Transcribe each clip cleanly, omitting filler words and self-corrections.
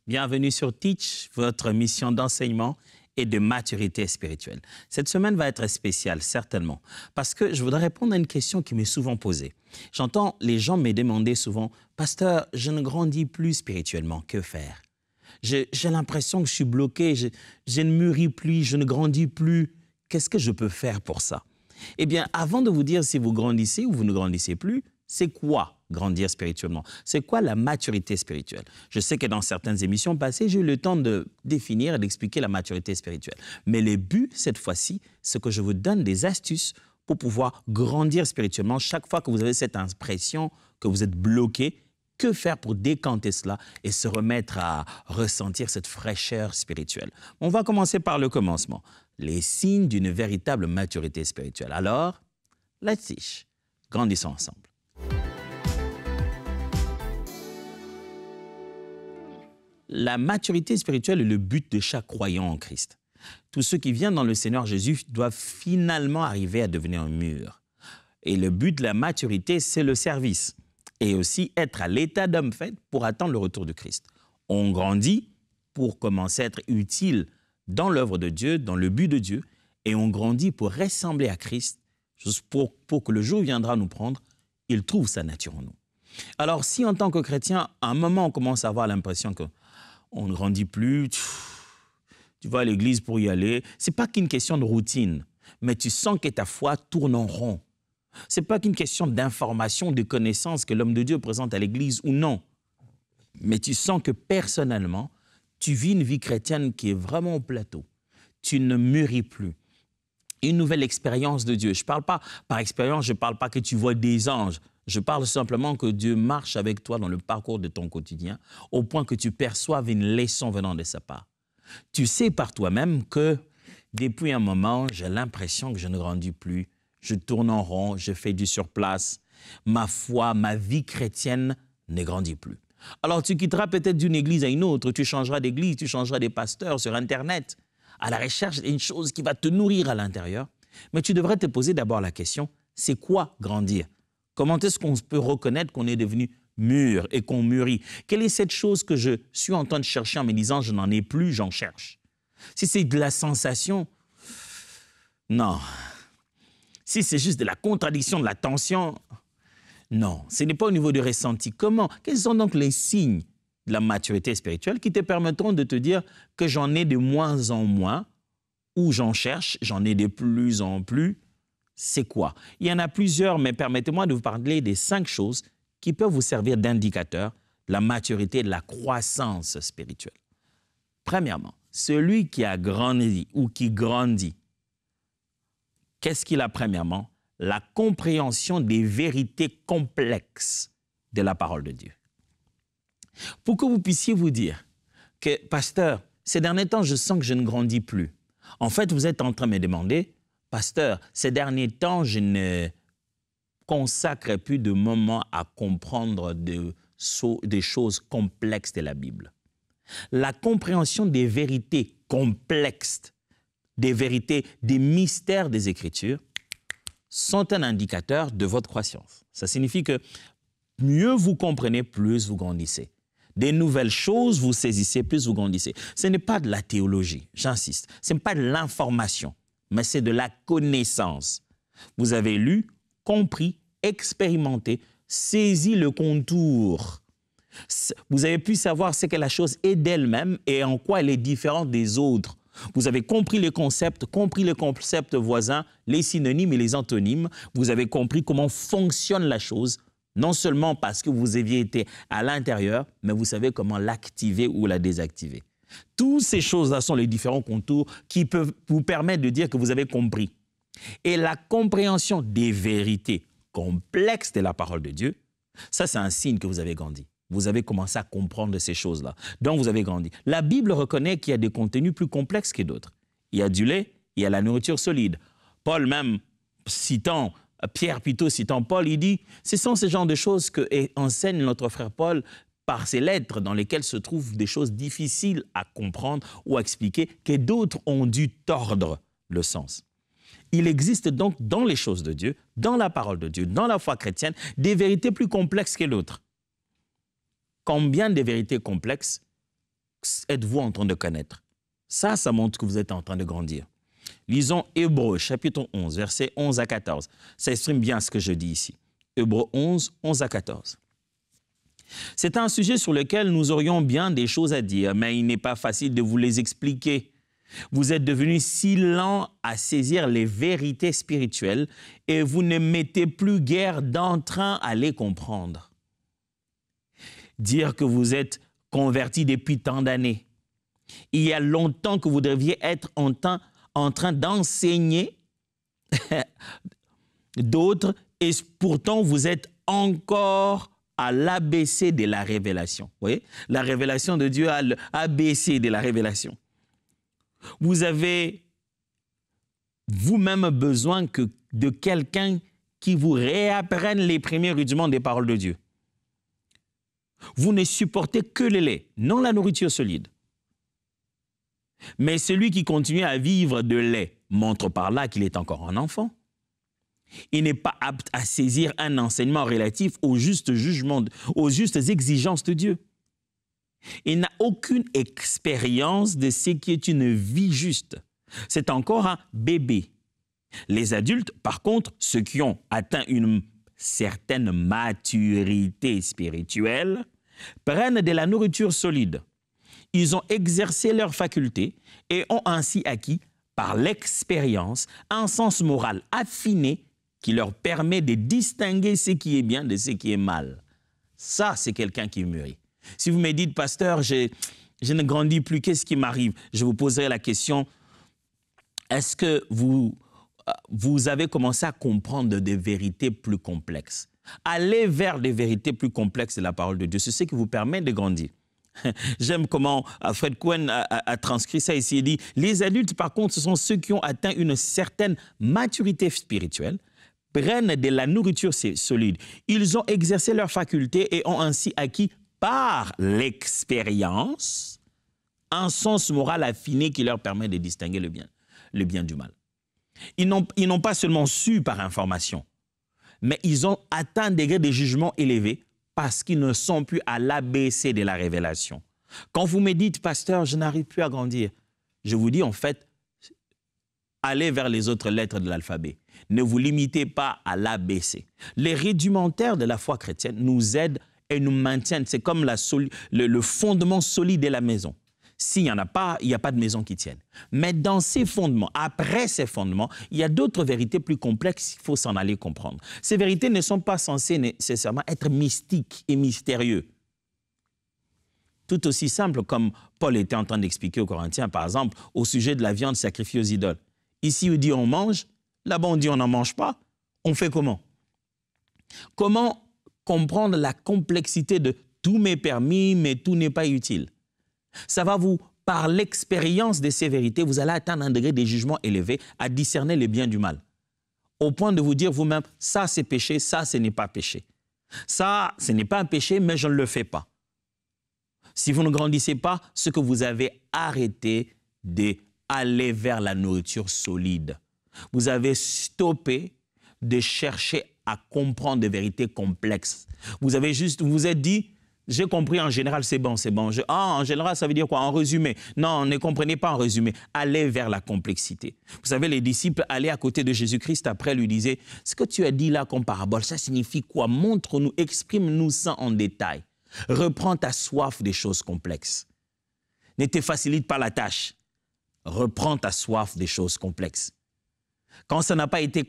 Bienvenue sur Teach, votre mission d'enseignement et de maturité spirituelle. Cette semaine va être spéciale, certainement, parce que je voudrais répondre à une question qui m'est souvent posée. J'entends les gens me demander souvent, « Pasteur, je ne grandis plus spirituellement, que faire? J'ai l'impression que je suis bloqué, je ne mûris plus, je ne grandis plus. Qu'est-ce que je peux faire pour ça? » Eh bien, avant de vous dire si vous grandissez ou vous ne grandissez plus, c'est quoi grandir spirituellement? C'est quoi la maturité spirituelle? Je sais que dans certaines émissions passées, j'ai eu le temps de définir et d'expliquer la maturité spirituelle. Mais le but, cette fois-ci, c'est que je vous donne des astuces pour pouvoir grandir spirituellement chaque fois que vous avez cette impression que vous êtes bloqué. Que faire pour décanter cela et se remettre à ressentir cette fraîcheur spirituelle? On va commencer par le commencement. Les signes d'une véritable maturité spirituelle. Alors, let's teach. Grandissons ensemble. La maturité spirituelle est le but de chaque croyant en Christ. Tous ceux qui viennent dans le Seigneur Jésus doivent finalement arriver à devenir mûrs. Et le but de la maturité, c'est le service. Et aussi être à l'état d'homme fait pour attendre le retour de Christ. On grandit pour commencer à être utile dans l'œuvre de Dieu, dans le but de Dieu, et on grandit pour ressembler à Christ, pour que le jour viendra nous prendre, il trouve sa nature en nous. Alors si en tant que chrétien, à un moment on commence à avoir l'impression qu'on ne grandit plus, tu vas à l'église pour y aller, ce n'est pas qu'une question de routine, mais tu sens que ta foi tourne en rond. Ce n'est pas qu'une question d'information, de connaissances que l'homme de Dieu présente à l'Église ou non. Mais tu sens que personnellement, tu vis une vie chrétienne qui est vraiment au plateau. Tu ne mûris plus. Une nouvelle expérience de Dieu. Je ne parle pas par expérience, je ne parle pas que tu vois des anges. Je parle simplement que Dieu marche avec toi dans le parcours de ton quotidien au point que tu perçoives une leçon venant de sa part. Tu sais par toi-même que depuis un moment, j'ai l'impression que je ne grandis plus. Je tourne en rond, je fais du surplace. Ma foi, ma vie chrétienne ne grandit plus. Alors tu quitteras peut-être d'une église à une autre, tu changeras d'église, tu changeras des pasteurs sur Internet, à la recherche d'une chose qui va te nourrir à l'intérieur. Mais tu devrais te poser d'abord la question, c'est quoi grandir? Comment est-ce qu'on peut reconnaître qu'on est devenu mûr et qu'on mûrit? Quelle est cette chose que je suis en train de chercher en me disant, je n'en ai plus, j'en cherche? Si c'est de la sensation, non. Si c'est juste de la contradiction, de la tension, non, ce n'est pas au niveau du ressenti. Comment? Quels sont donc les signes de la maturité spirituelle qui te permettront de te dire que j'en ai de moins en moins, ou j'en cherche, j'en ai de plus en plus? C'est quoi? Il y en a plusieurs, mais permettez-moi de vous parler des 5 choses qui peuvent vous servir d'indicateur de la maturité et de la croissance spirituelle. Premièrement, celui qui a grandi ou qui grandit, qu'est-ce qu'il a premièrement? La compréhension des vérités complexes de la parole de Dieu. Pour que vous puissiez vous dire que, pasteur, ces derniers temps, je sens que je ne grandis plus. En fait, vous êtes en train de me demander, pasteur, ces derniers temps, je ne consacre plus de moments à comprendre des choses complexes de la Bible. La compréhension des vérités complexes, des vérités, des mystères des Écritures, sont un indicateur de votre croissance. Ça signifie que mieux vous comprenez, plus vous grandissez. Des nouvelles choses, vous saisissez, plus vous grandissez. Ce n'est pas de la théologie, j'insiste. Ce n'est pas de l'information, mais c'est de la connaissance. Vous avez lu, compris, expérimenté, saisi le contour. Vous avez pu savoir ce que la chose est d'elle-même et en quoi elle est différente des autres. Vous avez compris les concepts voisins, les synonymes et les antonymes. Vous avez compris comment fonctionne la chose, non seulement parce que vous aviez été à l'intérieur, mais vous savez comment l'activer ou la désactiver. Toutes ces choses-là sont les différents contours qui peuvent vous permettre de dire que vous avez compris. Et la compréhension des vérités complexes de la parole de Dieu, ça c'est un signe que vous avez grandi. Vous avez commencé à comprendre ces choses-là. Donc, vous avez grandi. La Bible reconnaît qu'il y a des contenus plus complexes que d'autres. Il y a du lait, il y a la nourriture solide. Paul même, Pierre plutôt citant Paul, il dit, ce sont ces genres de choses que enseigne notre frère Paul par ses lettres dans lesquelles se trouvent des choses difficiles à comprendre ou à expliquer que d'autres ont dû tordre le sens. Il existe donc dans les choses de Dieu, dans la parole de Dieu, dans la foi chrétienne, des vérités plus complexes que l'autre. Combien de vérités complexes êtes-vous en train de connaître? Ça montre que vous êtes en train de grandir. Lisons Hébreux, chapitre 11, versets 11 à 14. Ça exprime bien ce que je dis ici. Hébreux 11, 11 à 14. C'est un sujet sur lequel nous aurions bien des choses à dire, mais il n'est pas facile de vous les expliquer. Vous êtes devenus si lents à saisir les vérités spirituelles et vous ne mettez plus guère d'entrain à les comprendre. Dire que vous êtes convertis depuis tant d'années. Il y a longtemps que vous deviez être en train d'enseigner d'autres et pourtant vous êtes encore à l'ABC de la révélation. Vous voyez? La révélation de Dieu à l'ABC de la révélation. Vous avez vous-même besoin de quelqu'un qui vous réapprenne les premiers rudiments des paroles de Dieu. Vous ne supportez que le lait, non la nourriture solide. Mais celui qui continue à vivre de lait montre par là qu'il est encore un enfant. Il n'est pas apte à saisir un enseignement relatif au juste jugement, aux justes exigences de Dieu. Il n'a aucune expérience de ce qui est une vie juste. C'est encore un bébé. Les adultes, par contre, ceux qui ont atteint une certaine maturité spirituelle, prennent de la nourriture solide. Ils ont exercé leurs facultés et ont ainsi acquis, par l'expérience, un sens moral affiné qui leur permet de distinguer ce qui est bien de ce qui est mal. Ça, c'est quelqu'un qui mûrit. Si vous me dites, pasteur, je ne grandis plus, qu'est-ce qui m'arrive? Je vous poserai la question, est-ce que vous avez commencé à comprendre des vérités plus complexes? Aller vers des vérités plus complexes de la parole de Dieu, c'est ce qui vous permet de grandir. J'aime comment Fred Cohen a transcrit ça ici. Il dit, les adultes, par contre, ce sont ceux qui ont atteint une certaine maturité spirituelle, prennent de la nourriture solide. Ils ont exercé leurs facultés et ont ainsi acquis par l'expérience un sens moral affiné qui leur permet de distinguer le bien du mal. Ils n'ont pas seulement su par information, mais ils ont atteint un degré de jugement élevé parce qu'ils ne sont plus à l'ABC de la révélation. Quand vous me dites, pasteur, je n'arrive plus à grandir, je vous dis en fait, allez vers les autres lettres de l'alphabet. Ne vous limitez pas à l'ABC. Les rudimentaires de la foi chrétienne nous aident et nous maintiennent. C'est comme le fondement solide de la maison. S'il n'y en a pas, il n'y a pas de maison qui tienne. Mais dans ces fondements, après ces fondements, il y a d'autres vérités plus complexes, il faut s'en aller comprendre. Ces vérités ne sont pas censées nécessairement être mystiques et mystérieuses. Tout aussi simple comme Paul était en train d'expliquer aux Corinthiens, par exemple, au sujet de la viande sacrifiée aux idoles. Ici, on dit on mange, là-bas, on dit on n'en mange pas. On fait comment? Comment comprendre la complexité de tout m'est permis, mais tout n'est pas utile? Ça va vous, par l'expérience de ces vérités, vous allez atteindre un degré de jugement élevé à discerner le bien du mal. Au point de vous dire vous-même, ça c'est péché, ça ce n'est pas péché. Ça, ce n'est pas un péché, mais je ne le fais pas. Si vous ne grandissez pas, ce que vous avez arrêté d'aller vers la nourriture solide. Vous avez stoppé de chercher à comprendre des vérités complexes. Vous vous êtes dit, j'ai compris en général, c'est bon, c'est bon. En général, ça veut dire quoi? En résumé. Non, ne comprenez pas en résumé. Allez vers la complexité. Vous savez, les disciples allaient à côté de Jésus-Christ après lui disaient, ce que tu as dit là comme parabole, ça signifie quoi? Montre-nous, exprime-nous ça en détail. Reprends ta soif des choses complexes. Ne te facilite pas la tâche. Reprends ta soif des choses complexes. Quand ça n'a pas été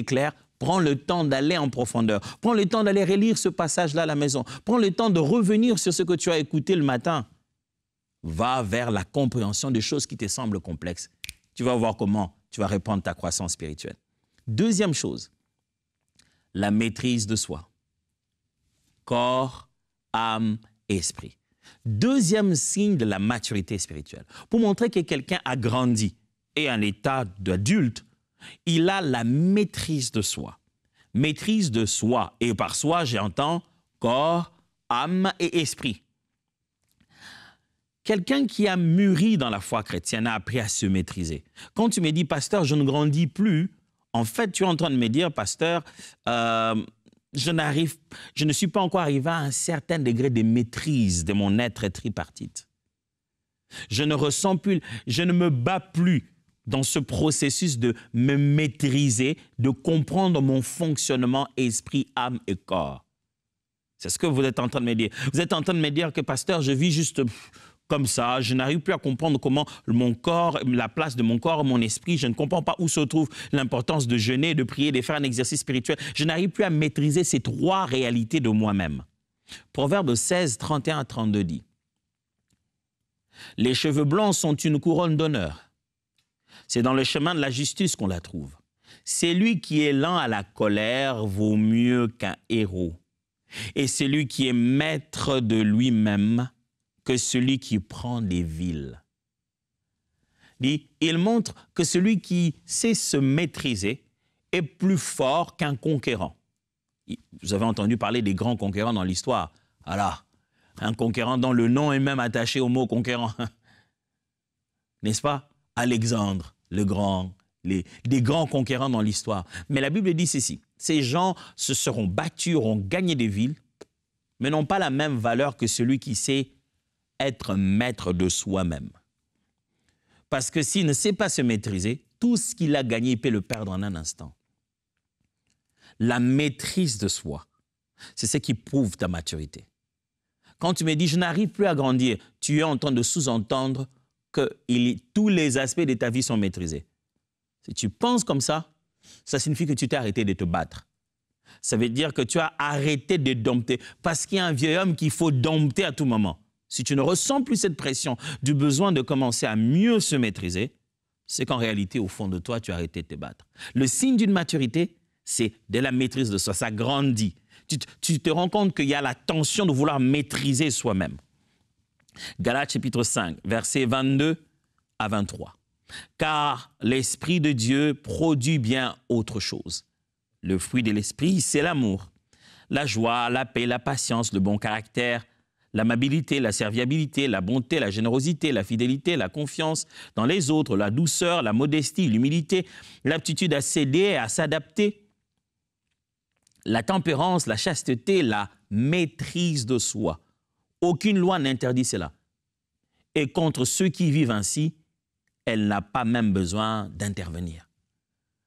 clair, prends le temps d'aller en profondeur. Prends le temps d'aller relire ce passage-là à la maison. Prends le temps de revenir sur ce que tu as écouté le matin. Va vers la compréhension des choses qui te semblent complexes. Tu vas voir comment tu vas reprendre ta croissance spirituelle. Deuxième chose, la maîtrise de soi. Corps, âme, esprit. Deuxième signe de la maturité spirituelle. Pour montrer que quelqu'un a grandi et en état d'adulte, il a la maîtrise de soi. Maîtrise de soi. Et par soi, j'entends corps, âme et esprit. Quelqu'un qui a mûri dans la foi chrétienne a appris à se maîtriser. Quand tu me dis, pasteur, je ne grandis plus, en fait, tu es en train de me dire, pasteur, je ne suis pas encore arrivé à un certain degré de maîtrise de mon être tripartite. Je ne ressens plus, je ne me bats plus dans ce processus de me maîtriser, de comprendre mon fonctionnement esprit, âme et corps. C'est ce que vous êtes en train de me dire. Vous êtes en train de me dire que, pasteur, je vis juste comme ça, je n'arrive plus à comprendre comment mon corps, la place de mon corps, mon esprit, je ne comprends pas où se trouve l'importance de jeûner, de prier, de faire un exercice spirituel. Je n'arrive plus à maîtriser ces trois réalités de moi-même. Proverbe 16, 31 à 32 dit: les cheveux blancs sont une couronne d'honneur. C'est dans le chemin de la justice qu'on la trouve. Celui qui est lent à la colère vaut mieux qu'un héros. Et celui qui est maître de lui-même que celui qui prend des villes. Il montre que celui qui sait se maîtriser est plus fort qu'un conquérant. Vous avez entendu parler des grands conquérants dans l'histoire. Alors, un conquérant dont le nom est même attaché au mot conquérant. N'est-ce pas? Alexandre le Grand, des grands conquérants dans l'histoire. Mais la Bible dit ceci: ces gens se seront battus, auront gagné des villes, mais n'ont pas la même valeur que celui qui sait être maître de soi-même. Parce que s'il ne sait pas se maîtriser, tout ce qu'il a gagné, il peut le perdre en un instant. La maîtrise de soi, c'est ce qui prouve ta maturité. Quand tu me dis « je n'arrive plus à grandir », tu es en train de sous-entendre que tous les aspects de ta vie sont maîtrisés. Si tu penses comme ça signifie que tu t'es arrêté de te battre. Ça veut dire que tu as arrêté de dompter, parce qu'il y a un vieil homme qu'il faut dompter à tout moment. Si tu ne ressens plus cette pression du besoin de commencer à mieux se maîtriser, c'est qu'en réalité, au fond de toi, tu as arrêté de te battre. Le signe d'une maturité, c'est de la maîtrise de soi, ça grandit. Tu te rends compte qu'il y a la tension de vouloir maîtriser soi-même. Galates chapitre 5, versets 22 à 23. Car l'Esprit de Dieu produit bien autre chose. Le fruit de l'Esprit, c'est l'amour, la joie, la paix, la patience, le bon caractère, l'amabilité, la serviabilité, la bonté, la générosité, la fidélité, la confiance dans les autres, la douceur, la modestie, l'humilité, l'aptitude à céder et à s'adapter, la tempérance, la chasteté, la maîtrise de soi. Aucune loi n'interdit cela. Et contre ceux qui vivent ainsi, elle n'a pas même besoin d'intervenir.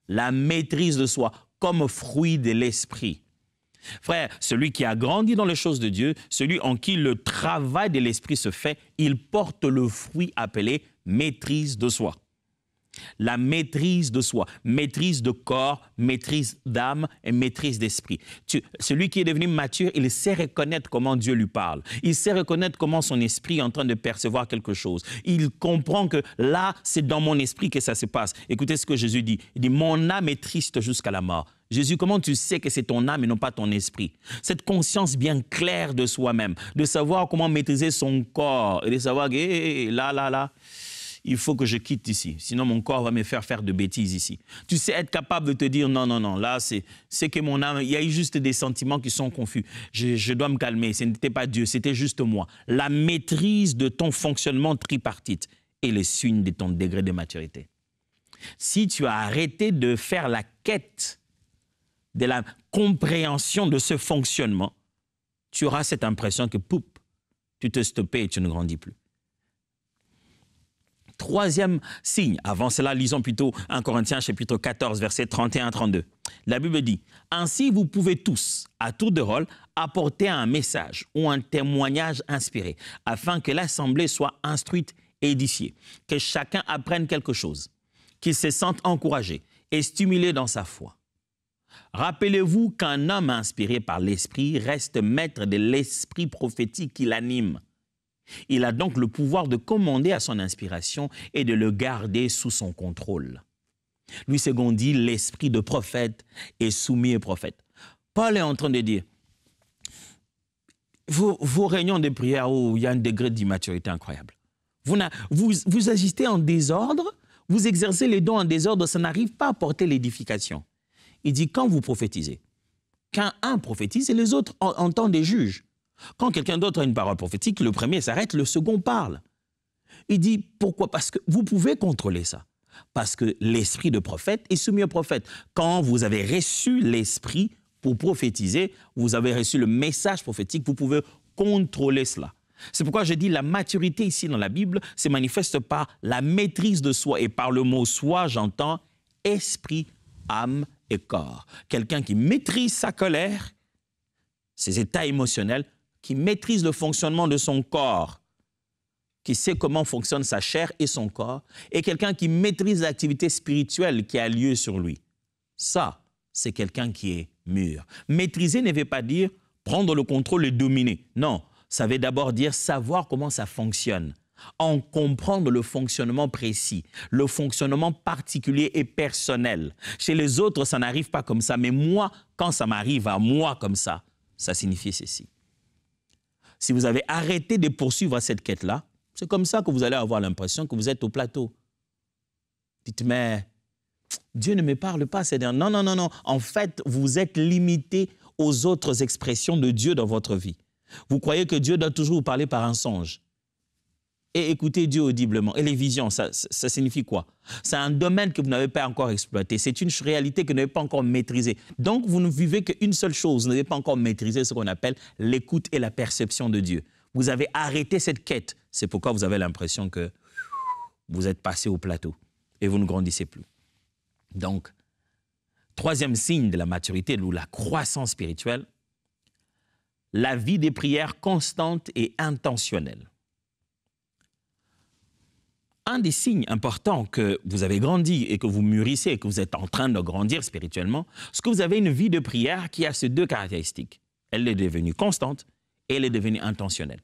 La maîtrise de soi comme fruit de l'esprit. Frère, celui qui a grandi dans les choses de Dieu, celui en qui le travail de l'esprit se fait, il porte le fruit appelé maîtrise de soi. La maîtrise de soi, maîtrise de corps, maîtrise d'âme et maîtrise d'esprit. Celui qui est devenu mature, il sait reconnaître comment Dieu lui parle. Il sait reconnaître comment son esprit est en train de percevoir quelque chose. Il comprend que là, c'est dans mon esprit que ça se passe. Écoutez ce que Jésus dit. Il dit, mon âme est triste jusqu'à la mort. Jésus, comment tu sais que c'est ton âme et non pas ton esprit? Cette conscience bien claire de soi-même, de savoir comment maîtriser son corps et de savoir que là, il faut que je quitte ici, sinon mon corps va me faire de bêtises ici. Tu sais être capable de te dire non, là c'est que mon âme, il y a eu juste des sentiments qui sont confus. Je dois me calmer, ce n'était pas Dieu, c'était juste moi. La maîtrise de ton fonctionnement tripartite est le signe de ton degré de maturité. Si tu as arrêté de faire la quête de la compréhension de ce fonctionnement, tu auras cette impression que poup, tu te stoppes et tu ne grandis plus. Troisième signe, avant cela, lisons plutôt 1 Corinthiens chapitre 14, versets 31-32. La Bible dit, « Ainsi vous pouvez tous, à tour de rôle, apporter un message ou un témoignage inspiré, afin que l'assemblée soit instruite et édifiée, que chacun apprenne quelque chose, qu'il se sente encouragé et stimulé dans sa foi. Rappelez-vous qu'un homme inspiré par l'Esprit reste maître de l'esprit prophétique qui l'anime. Il a donc le pouvoir de commander à son inspiration et de le garder sous son contrôle. » Louis II dit, l'esprit de prophète est soumis au prophète. Paul est en train de dire, vos réunions de prière où il y a un degré d'immaturité incroyable. Vous agissez en désordre, vous exercez les dons en désordre, ça n'arrive pas à porter l'édification. Il dit, quand vous prophétisez, quand un prophétise et les autres entendent des juges. Quand quelqu'un d'autre a une parole prophétique, le premier s'arrête, le second parle. Il dit, pourquoi? Parce que vous pouvez contrôler ça. Parce que l'esprit de prophète est soumis au prophète. Quand vous avez reçu l'esprit pour prophétiser, vous avez reçu le message prophétique, vous pouvez contrôler cela. C'est pourquoi je dis la maturité ici dans la Bible se manifeste par la maîtrise de soi. Et par le mot soi, j'entends esprit, âme et corps. Quelqu'un qui maîtrise sa colère, ses états émotionnels, qui maîtrise le fonctionnement de son corps, qui sait comment fonctionne sa chair et son corps, et quelqu'un qui maîtrise l'activité spirituelle qui a lieu sur lui. Ça, c'est quelqu'un qui est mûr. Maîtriser ne veut pas dire prendre le contrôle et dominer. Non, ça veut d'abord dire savoir comment ça fonctionne, en comprendre le fonctionnement précis, le fonctionnement particulier et personnel. Chez les autres, ça n'arrive pas comme ça, mais moi, quand ça m'arrive à moi comme ça signifie ceci. Si vous avez arrêté de poursuivre cette quête-là, c'est comme ça que vous allez avoir l'impression que vous êtes au plateau. Dites, mais Dieu ne me parle pas. Non, non, non, non. En fait, vous êtes limité aux autres expressions de Dieu dans votre vie. Vous croyez que Dieu doit toujours vous parler par un songe. Et écouter Dieu audiblement. Et les visions, ça signifie quoi? C'est un domaine que vous n'avez pas encore exploité. C'est une réalité que vous n'avez pas encore maîtrisée. Donc, vous ne vivez qu'une seule chose. Vous n'avez pas encore maîtrisé ce qu'on appelle l'écoute et la perception de Dieu. Vous avez arrêté cette quête. C'est pourquoi vous avez l'impression que vous êtes passé au plateau et vous ne grandissez plus. Donc, troisième signe de la maturité ou la croissance spirituelle, la vie des prières constantes et intentionnelles. Un des signes importants que vous avez grandi et que vous mûrissez et que vous êtes en train de grandir spirituellement, c'est que vous avez une vie de prière qui a ces deux caractéristiques. Elle est devenue constante et elle est devenue intentionnelle.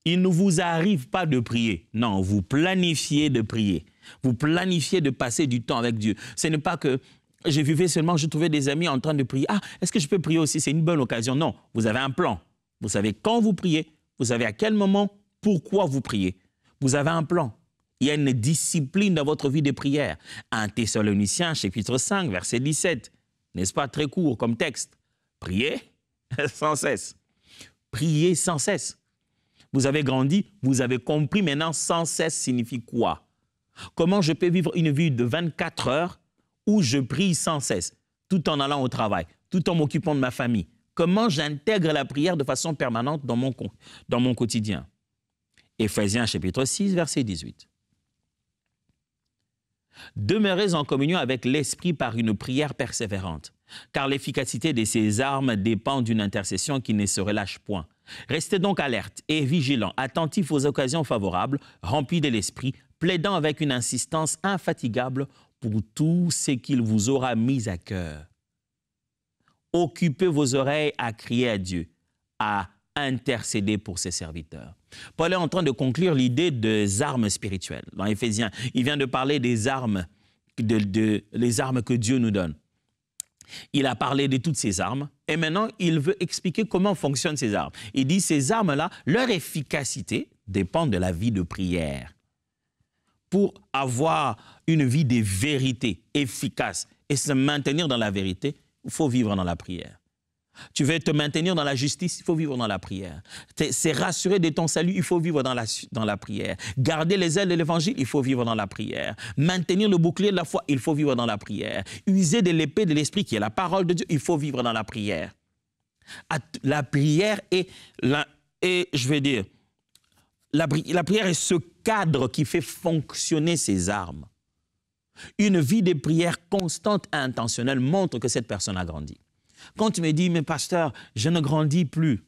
Il ne vous arrive pas de prier. Non, vous planifiez de prier. Vous planifiez de passer du temps avec Dieu. Ce n'est pas que je vivais seulement, je trouvais des amis en train de prier. Ah, est-ce que je peux prier aussi? C'est une bonne occasion. Non, vous avez un plan. Vous savez quand vous priez. Vous savez à quel moment, pourquoi vous priez. Vous avez un plan. Il y a une discipline dans votre vie de prière. 1 Thessaloniciens, chapitre 5, verset 17. N'est-ce pas très court comme texte? Priez sans cesse. Priez sans cesse. Vous avez grandi, vous avez compris maintenant sans cesse signifie quoi? Comment je peux vivre une vie de 24 heures où je prie sans cesse, tout en allant au travail, tout en m'occupant de ma famille? Comment j'intègre la prière de façon permanente dans mon quotidien? Éphésiens chapitre 6, verset 18. Demeurez en communion avec l'Esprit par une prière persévérante, car l'efficacité de ces armes dépend d'une intercession qui ne se relâche point. Restez donc alertes et vigilants, attentifs aux occasions favorables, remplis de l'Esprit, plaidant avec une insistance infatigable pour tout ce qu'il vous aura mis à cœur. Occupez vos oreilles à crier à Dieu, à intercéder pour ses serviteurs. Paul est en train de conclure l'idée des armes spirituelles. Dans Éphésiens, il vient de parler des armes, les armes que Dieu nous donne. Il a parlé de toutes ces armes et maintenant, il veut expliquer comment fonctionnent ces armes. Il dit ces armes-là, leur efficacité dépend de la vie de prière. Pour avoir une vie de vérité efficace et se maintenir dans la vérité, il faut vivre dans la prière. Tu veux te maintenir dans la justice, il faut vivre dans la prière. C'est rassurer de ton salut, il faut vivre dans la prière. Garder les ailes de l'évangile, il faut vivre dans la prière. Maintenir le bouclier de la foi, il faut vivre dans la prière. User de l'épée de l'esprit qui est la parole de Dieu, il faut vivre dans la prière. La prière est, la prière est ce cadre qui fait fonctionner ces armes. Une vie de prière constante et intentionnelle montre que cette personne a grandi. Quand tu me dis, mais pasteur, je ne grandis plus,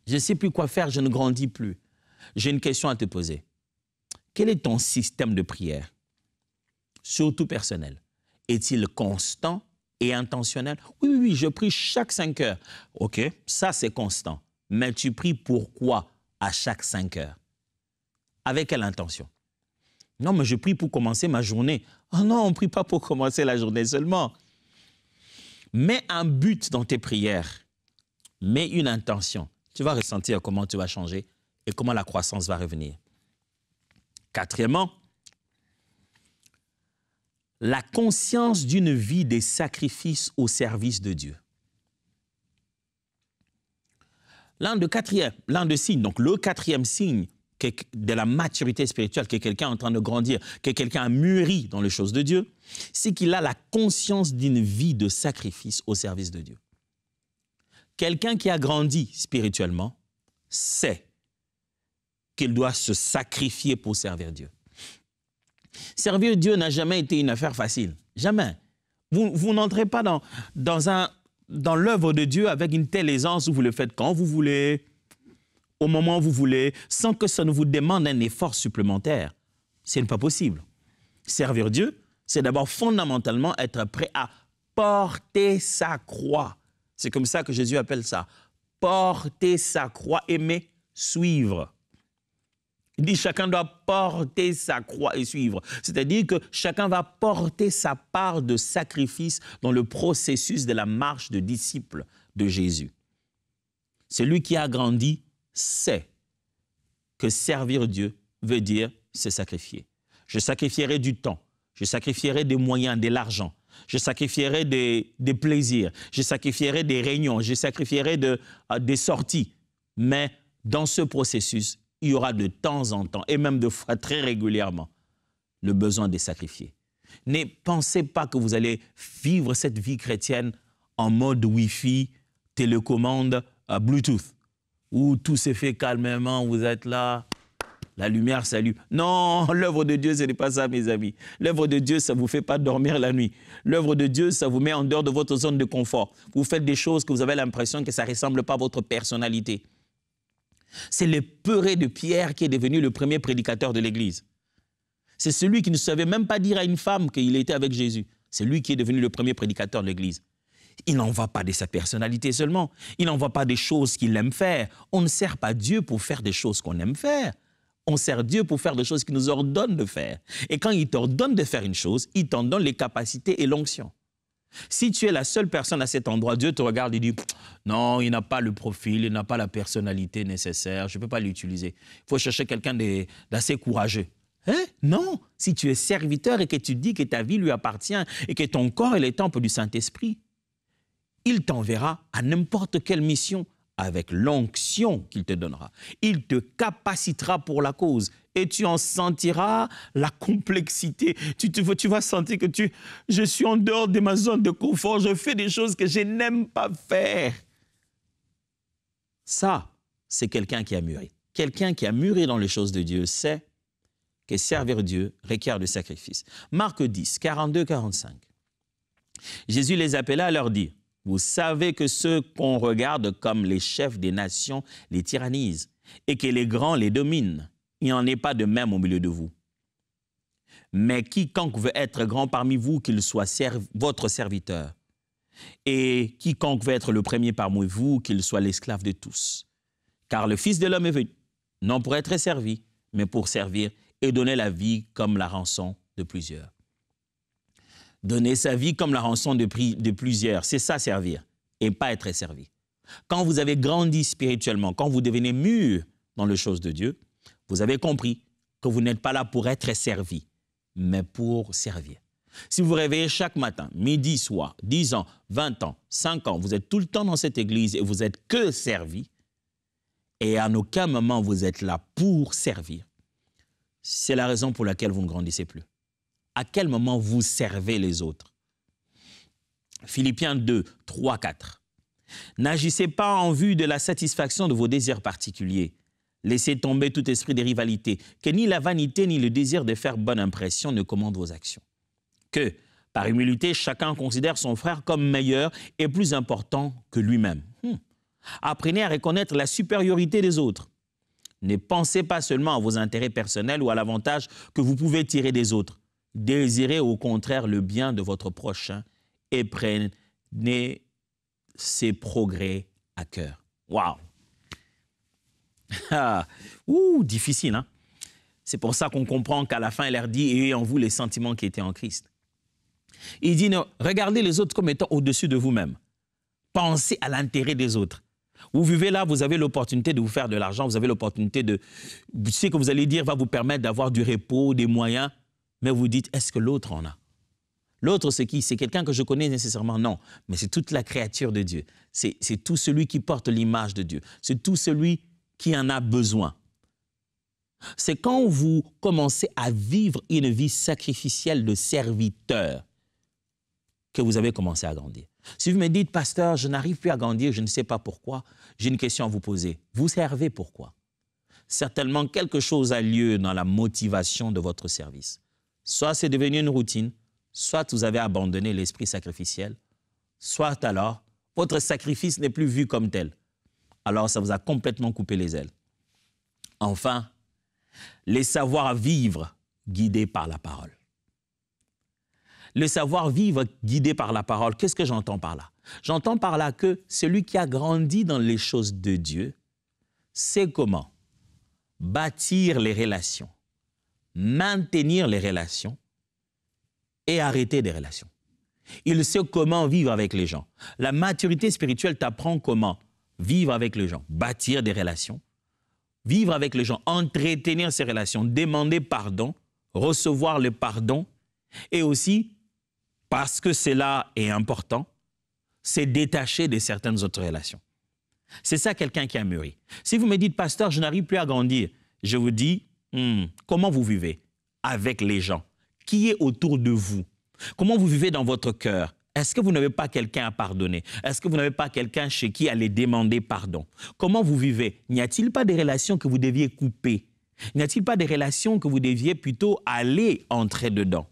je ne sais plus quoi faire, je ne grandis plus, j'ai une question à te poser. Quel est ton système de prière? Surtout personnel. Est-il constant et intentionnel? Oui, oui, je prie chaque 5 heures. OK, ça c'est constant. Mais tu pries pourquoi à chaque 5 heures? Avec quelle intention? Non, mais je prie pour commencer ma journée. Oh non, on ne prie pas pour commencer la journée seulement. Mets un but dans tes prières. Mets une intention. Tu vas ressentir comment tu vas changer et comment la croissance va revenir. Quatrièmement, la conscience d'une vie des sacrifices au service de Dieu. L'un des signes, donc le quatrième signe de la maturité spirituelle, que quelqu'un est en train de grandir, que quelqu'un a mûri dans les choses de Dieu, c'est qu'il a la conscience d'une vie de sacrifice au service de Dieu. Quelqu'un qui a grandi spirituellement sait qu'il doit se sacrifier pour servir Dieu. Servir Dieu n'a jamais été une affaire facile. Jamais. Vous n'entrez pas dans l'œuvre de Dieu avec une telle aisance où vous le faites quand vous voulez, au moment où vous voulez, sans que ça ne vous demande un effort supplémentaire. Ce n'est pas possible. Servir Dieu, c'est d'abord fondamentalement être prêt à porter sa croix. C'est comme ça que Jésus appelle ça. Porter sa croix, aimer, suivre. Il dit chacun doit porter sa croix et suivre. C'est-à-dire que chacun va porter sa part de sacrifice dans le processus de la marche de disciple de Jésus. Celui qui a grandi sait que servir Dieu veut dire se sacrifier. Je sacrifierai du temps, je sacrifierai des moyens, de l'argent, je sacrifierai des plaisirs, je sacrifierai des réunions, je sacrifierai des sorties. Mais dans ce processus, il y aura de temps en temps, et même de fois très régulièrement, le besoin de sacrifier. Ne pensez pas que vous allez vivre cette vie chrétienne en mode Wi-Fi, télécommande, Bluetooth, où tout se fait calmement, vous êtes là, la lumière s'allume. Non, l'œuvre de Dieu, ce n'est pas ça, mes amis. L'œuvre de Dieu, ça ne vous fait pas dormir la nuit. L'œuvre de Dieu, ça vous met en dehors de votre zone de confort. Vous faites des choses que vous avez l'impression que ça ne ressemble pas à votre personnalité. C'est le peuré de Pierre qui est devenu le premier prédicateur de l'Église. C'est celui qui ne savait même pas dire à une femme qu'il était avec Jésus. C'est lui qui est devenu le premier prédicateur de l'Église. Il n'en va pas de sa personnalité seulement. Il n'en va pas des choses qu'il aime faire. On ne sert pas Dieu pour faire des choses qu'on aime faire. On sert Dieu pour faire des choses qu'il nous ordonne de faire. Et quand il t'ordonne de faire une chose, il t'en donne les capacités et l'onction. Si tu es la seule personne à cet endroit, Dieu te regarde et dit « Non, il n'a pas le profil, il n'a pas la personnalité nécessaire, je ne peux pas l'utiliser. Il faut chercher quelqu'un d'assez courageux. » Hein? Non, si tu es serviteur et que tu dis que ta vie lui appartient et que ton corps est le temple du Saint-Esprit, il t'enverra à n'importe quelle mission avec l'onction qu'il te donnera. Il te capacitera pour la cause et tu en sentiras la complexité. Tu vas sentir que je suis en dehors de ma zone de confort, je fais des choses que je n'aime pas faire. Ça, c'est quelqu'un qui a mûri. Quelqu'un qui a mûri dans les choses de Dieu sait que servir Dieu requiert de sacrifice. Marc 10, 42-45. Jésus les appela à leur dire « Vous savez que ceux qu'on regarde comme les chefs des nations les tyrannisent et que les grands les dominent. Il n'y en est pas de même au milieu de vous. Mais quiconque veut être grand parmi vous, qu'il soit votre serviteur. Et quiconque veut être le premier parmi vous, qu'il soit l'esclave de tous. Car le Fils de l'homme est venu, non pour être servi, mais pour servir et donner la vie comme la rançon de plusieurs. » Donner sa vie comme la rançon de plusieurs, c'est ça servir et pas être servi. Quand vous avez grandi spirituellement, quand vous devenez mûr dans les choses de Dieu, vous avez compris que vous n'êtes pas là pour être servi, mais pour servir. Si vous réveillez chaque matin, midi, soir, 10 ans, 20 ans, 5 ans, vous êtes tout le temps dans cette église et vous êtes que servi, et à aucun moment vous êtes là pour servir, c'est la raison pour laquelle vous ne grandissez plus. À quel moment vous servez les autres? Philippiens 2, 3, 4. N'agissez pas en vue de la satisfaction de vos désirs particuliers. Laissez tomber tout esprit de rivalité, que ni la vanité ni le désir de faire bonne impression ne commandent vos actions. Que, par humilité, chacun considère son frère comme meilleur et plus important que lui-même. Apprenez à reconnaître la supériorité des autres. Ne pensez pas seulement à vos intérêts personnels ou à l'avantage que vous pouvez tirer des autres. Désirez au contraire le bien de votre prochain et prenez ses progrès à cœur. Waouh! Difficile, hein? C'est pour ça qu'on comprend qu'à la fin, il leur dit « Ayez en vous les sentiments qui étaient en Christ ». Il dit « Regardez les autres comme étant au-dessus de vous-même. Pensez à l'intérêt des autres. Vous vivez là, vous avez l'opportunité de vous faire de l'argent, vous avez l'opportunité de... Ce que vous allez dire va vous permettre d'avoir du repos, des moyens. Mais vous dites, est-ce que l'autre en a? L'autre, c'est qui? C'est quelqu'un que je connais nécessairement? Non, mais c'est toute la créature de Dieu. C'est tout celui qui porte l'image de Dieu. C'est tout celui qui en a besoin. C'est quand vous commencez à vivre une vie sacrificielle de serviteur que vous avez commencé à grandir. Si vous me dites, pasteur, je n'arrive plus à grandir, je ne sais pas pourquoi, j'ai une question à vous poser. Vous servez pourquoi? Certainement, quelque chose a lieu dans la motivation de votre service. Soit c'est devenu une routine, soit vous avez abandonné l'esprit sacrificiel, soit alors, votre sacrifice n'est plus vu comme tel. Alors, ça vous a complètement coupé les ailes. Enfin, les savoir-vivre guidés par la parole. Le savoir-vivre guidé par la parole, qu'est-ce que j'entends par là? J'entends par là que celui qui a grandi dans les choses de Dieu sait comment bâtir les relations, maintenir les relations et arrêter des relations. Il sait comment vivre avec les gens. La maturité spirituelle t'apprend comment vivre avec les gens, bâtir des relations, vivre avec les gens, entretenir ces relations, demander pardon, recevoir le pardon et aussi, parce que cela est important, c'est détacher de certaines autres relations. C'est ça quelqu'un qui a mûri. Si vous me dites, pasteur, je n'arrive plus à grandir, je vous dis, comment vous vivez avec les gens? Qui est autour de vous? Comment vous vivez dans votre cœur? Est-ce que vous n'avez pas quelqu'un à pardonner? Est-ce que vous n'avez pas quelqu'un chez qui aller demander pardon? Comment vous vivez? N'y a-t-il pas des relations que vous deviez couper? N'y a-t-il pas des relations que vous deviez plutôt aller entrer dedans?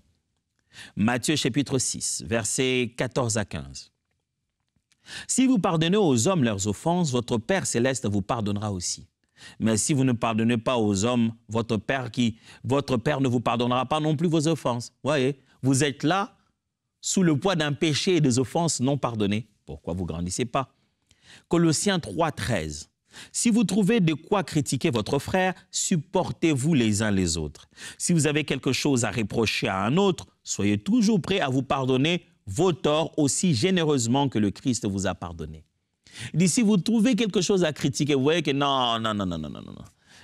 Matthieu chapitre 6, versets 14 à 15. Si vous pardonnez aux hommes leurs offenses, votre Père céleste vous pardonnera aussi. Mais si vous ne pardonnez pas aux hommes, votre Père ne vous pardonnera pas non plus vos offenses. Voyez, vous êtes là, sous le poids d'un péché et des offenses non pardonnées. Pourquoi vous ne grandissez pas? Colossiens 3, 13. Si vous trouvez de quoi critiquer votre frère, supportez-vous les uns les autres. Si vous avez quelque chose à reprocher à un autre, soyez toujours prêts à vous pardonner vos torts aussi généreusement que le Christ vous a pardonné. Il dit, si vous trouvez quelque chose à critiquer, vous voyez que non.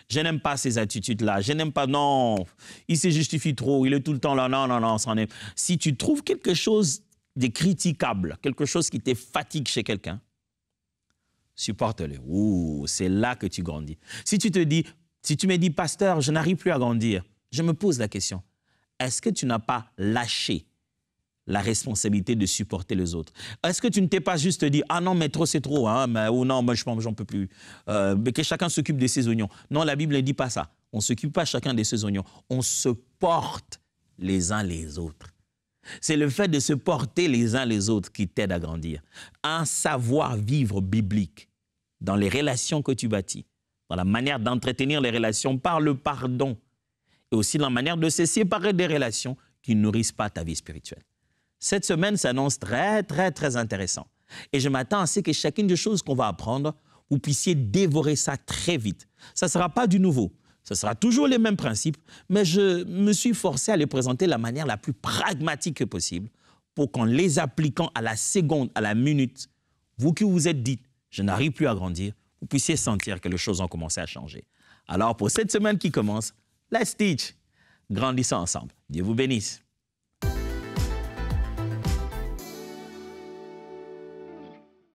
Je n'aime pas ces attitudes-là, je n'aime pas, non, il se justifie trop, il est tout le temps là, non, c'en est. Si tu trouves quelque chose de critiquable, quelque chose qui te fatigue chez quelqu'un, supporte-le. C'est là que tu grandis. Si tu me dis, pasteur, je n'arrive plus à grandir, je me pose la question, est-ce que tu n'as pas lâché la responsabilité de supporter les autres? Est-ce que tu ne t'es pas juste dit, ah non, mais trop c'est trop, hein, ou non, moi j'en peux plus, mais que chacun s'occupe de ses oignons. Non, la Bible ne dit pas ça. On ne s'occupe pas chacun de ses oignons. On se porte les uns les autres. C'est le fait de se porter les uns les autres qui t'aide à grandir. Un savoir-vivre biblique dans les relations que tu bâtis, dans la manière d'entretenir les relations par le pardon et aussi dans la manière de se séparer des relations qui ne nourrissent pas ta vie spirituelle. Cette semaine s'annonce très, très, très intéressant. Et je m'attends à ce que chacune des choses qu'on va apprendre, vous puissiez dévorer ça très vite. Ça ne sera pas du nouveau. Ce sera toujours les mêmes principes, mais je me suis forcé à les présenter de la manière la plus pragmatique que possible pour qu'en les appliquant à la seconde, à la minute, vous qui vous êtes dit, je n'arrive plus à grandir, vous puissiez sentir que les choses ont commencé à changer. Alors pour cette semaine qui commence, let's teach. Grandissons ensemble. Dieu vous bénisse.